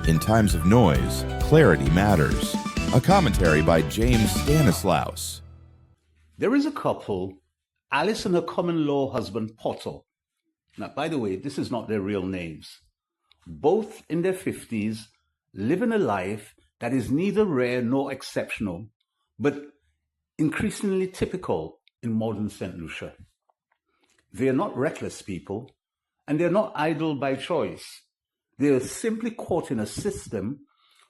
In times of noise, clarity matters. A commentary by James Stanislaus. There is a couple, Alice and her common-law husband, Potter. Now, by the way, this is not their real names. Both in their 50s, living a life that is neither rare nor exceptional, but increasingly typical in modern St. Lucia. They are not reckless people, and they're not idle by choice. They are simply caught in a system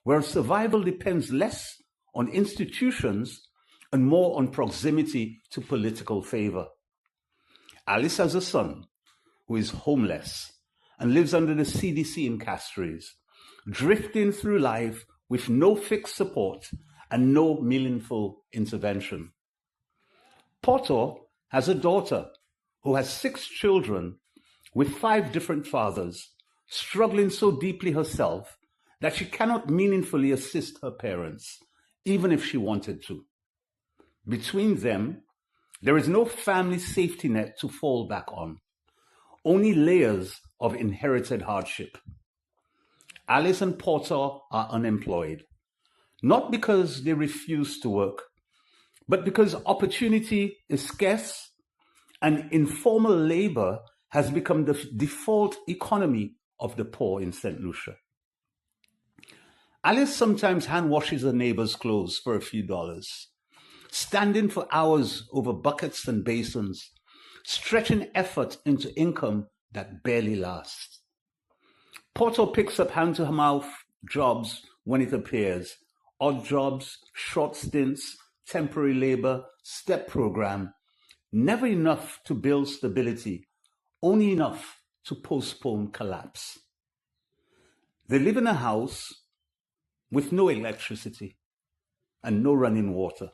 where survival depends less on institutions and more on proximity to political favor. Alice has a son who is homeless and lives under the CDC in Castries, drifting through life with no fixed support and no meaningful intervention. Potter has a daughter who has 6 children with 5 different fathers, struggling so deeply herself that she cannot meaningfully assist her parents, even if she wanted to. Between them, there is no family safety net to fall back on, only layers of inherited hardship. Alice and Potter are unemployed, not because they refuse to work, but because opportunity is scarce and informal labor has become the default economy of the poor in St. Lucia. Alice sometimes hand washes her neighbor's clothes for a few dollars, standing for hours over buckets and basins, stretching effort into income that barely lasts. Potter picks up hand-to-mouth jobs when it appears, odd jobs, short stints, temporary labor, step program, never enough to build stability, only enough to postpone collapse. They live in a house with no electricity and no running water.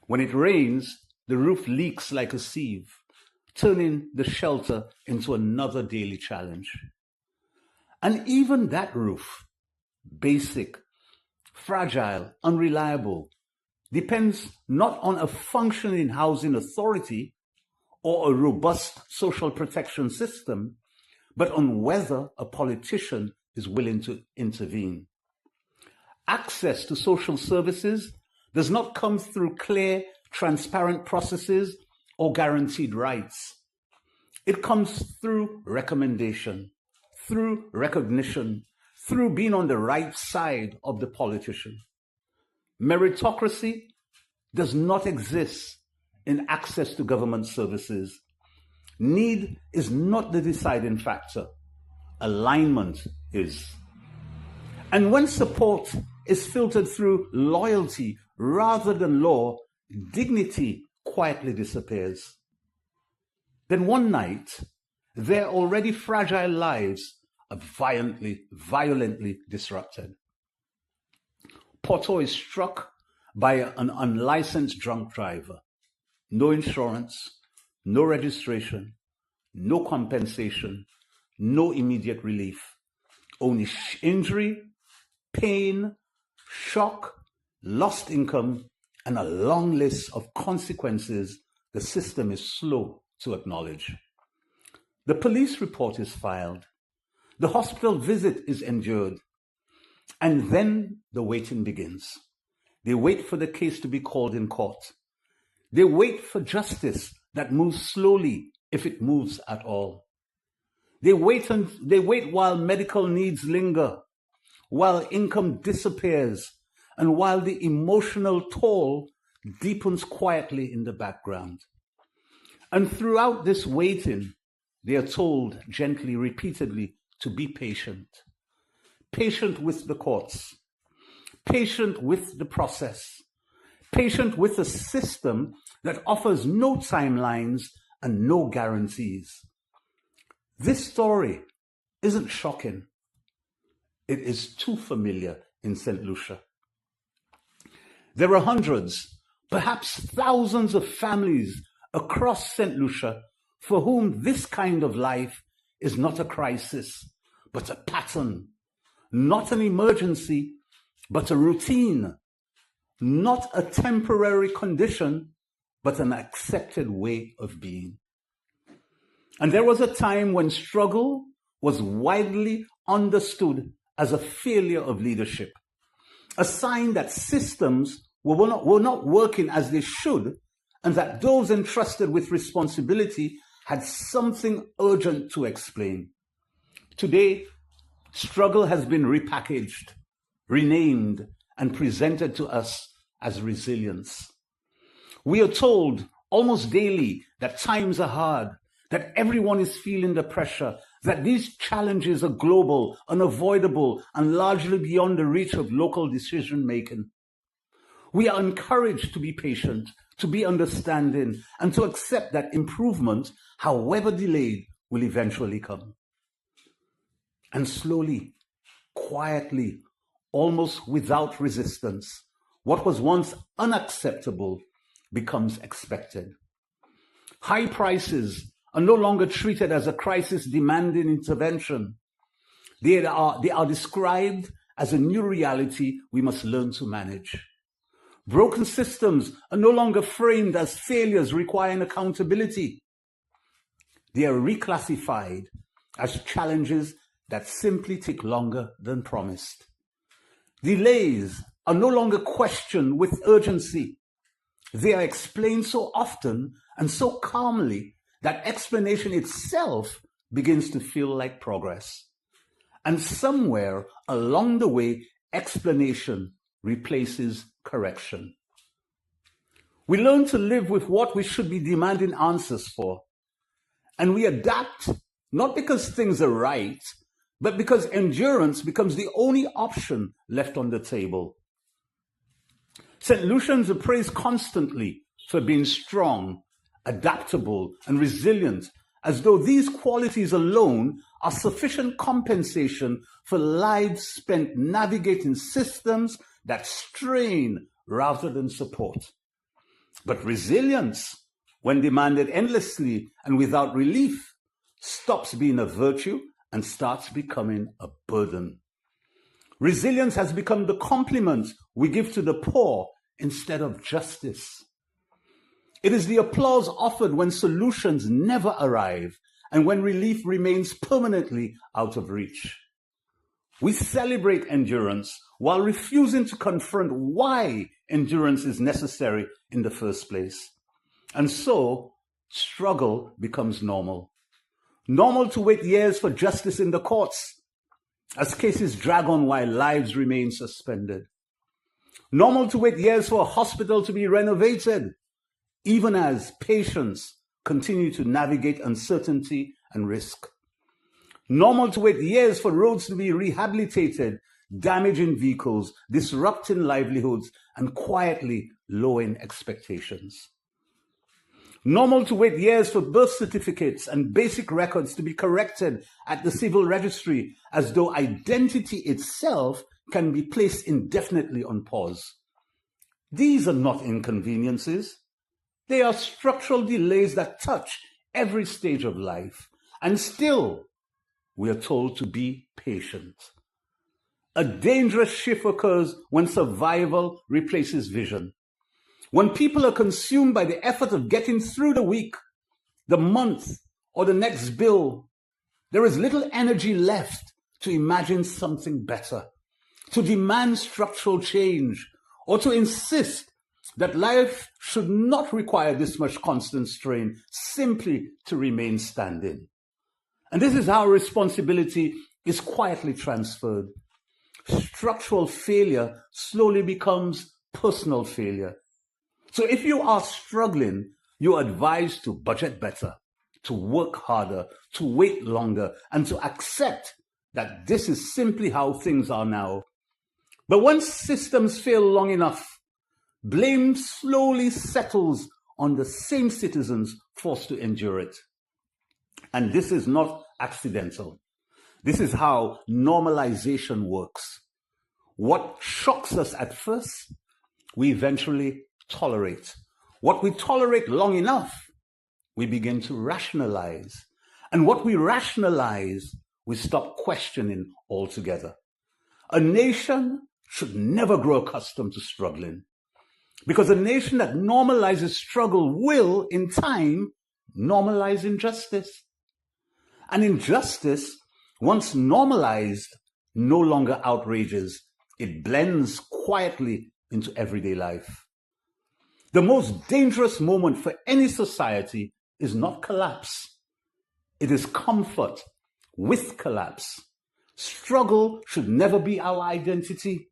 When it rains, the roof leaks like a sieve, turning the shelter into another daily challenge. And even that roof, basic, fragile, unreliable, depends not on a functioning housing authority or a robust social protection system, but on whether a politician is willing to intervene. Access to social services does not come through clear, transparent processes or guaranteed rights. It comes through recommendation, through recognition, through being on the right side of the politician. Meritocracy does not exist in access to government services. Need is not the deciding factor. Alignment is. And when support is filtered through loyalty rather than law, dignity quietly disappears. Then one night, their already fragile lives are violently disrupted. Potter is struck by an unlicensed drunk driver. No insurance, no registration, no compensation, no immediate relief. Only injury, pain, shock, lost income, and a long list of consequences the system is slow to acknowledge. The police report is filed. The hospital visit is endured. And then the waiting begins. They wait for the case to be called in court. They wait for justice that moves slowly, if it moves at all. They wait while medical needs linger, while income disappears, and while the emotional toll deepens quietly in the background. And throughout this waiting, they are told gently, repeatedly, to be patient. Patient with the courts, patient with the process, patient with a system that offers no timelines and no guarantees. This story isn't shocking. It is too familiar in St. Lucia. There are hundreds, perhaps thousands of families across St. Lucia for whom this kind of life is not a crisis, but a pattern, not an emergency, but a routine, not a temporary condition, but an accepted way of being. And there was a time when struggle was widely understood as a failure of leadership, a sign that systems were not working as they should, and that those entrusted with responsibility had something urgent to explain. Today, struggle has been repackaged, renamed, and presented to us as resilience. We are told almost daily that times are hard, that everyone is feeling the pressure, that these challenges are global, unavoidable, and largely beyond the reach of local decision making. We are encouraged to be patient, to be understanding, and to accept that improvement, however delayed, will eventually come. And slowly, quietly, almost without resistance, what was once unacceptable becomes expected. High prices are no longer treated as a crisis demanding intervention. They are described as a new reality we must learn to manage. Broken systems are no longer framed as failures requiring accountability. They are reclassified as challenges that simply take longer than promised. Delays are no longer questioned with urgency. They are explained so often and so calmly that explanation itself begins to feel like progress. And somewhere along the way, explanation replaces correction. We learn to live with what we should be demanding answers for. And we adapt, not because things are right, but because endurance becomes the only option left on the table. St. Lucians are praised constantly for being strong, adaptable, and resilient, as though these qualities alone are sufficient compensation for lives spent navigating systems that strain rather than support. But resilience, when demanded endlessly and without relief, stops being a virtue and starts becoming a burden. Resilience has become the compliment we give to the poor instead of justice. It is the applause offered when solutions never arrive and when relief remains permanently out of reach. We celebrate endurance while refusing to confront why endurance is necessary in the first place. And so, struggle becomes normal. Normal to wait years for justice in the courts, as cases drag on while lives remain suspended. Normal to wait years for a hospital to be renovated, even as patients continue to navigate uncertainty and risk. Normal to wait years for roads to be rehabilitated, damaging vehicles, disrupting livelihoods, and quietly lowering expectations. Normal to wait years for birth certificates and basic records to be corrected at the civil registry, as though identity itself can be placed indefinitely on pause. These are not inconveniences. They are structural delays that touch every stage of life. And still, we are told to be patient. A dangerous shift occurs when survival replaces vision. When people are consumed by the effort of getting through the week, the month, or the next bill, there is little energy left to imagine something better, to demand structural change, or to insist that life should not require this much constant strain simply to remain standing. And this is how responsibility is quietly transferred. Structural failure slowly becomes personal failure. So if you are struggling, you're advised to budget better, to work harder, to wait longer, and to accept that this is simply how things are now. But once systems fail long enough, blame slowly settles on the same citizens forced to endure it. And this is not accidental. This is how normalization works. What shocks us at first, we eventually tolerate. What we tolerate long enough, we begin to rationalize. And what we rationalize, we stop questioning altogether. A nation should never grow accustomed to struggling, because a nation that normalizes struggle will, in time, normalize injustice. And injustice, once normalized, no longer outrages. It blends quietly into everyday life. The most dangerous moment for any society is not collapse. It is comfort with collapse. Struggle should never be our identity.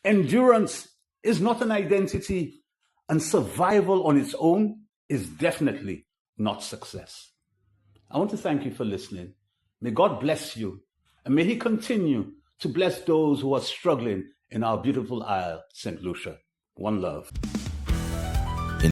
Endurance is not an identity, and survival on its own is definitely not success. I want to thank you for listening. May God bless you, and may He continue to bless those who are struggling in our beautiful isle, St. Lucia. One love.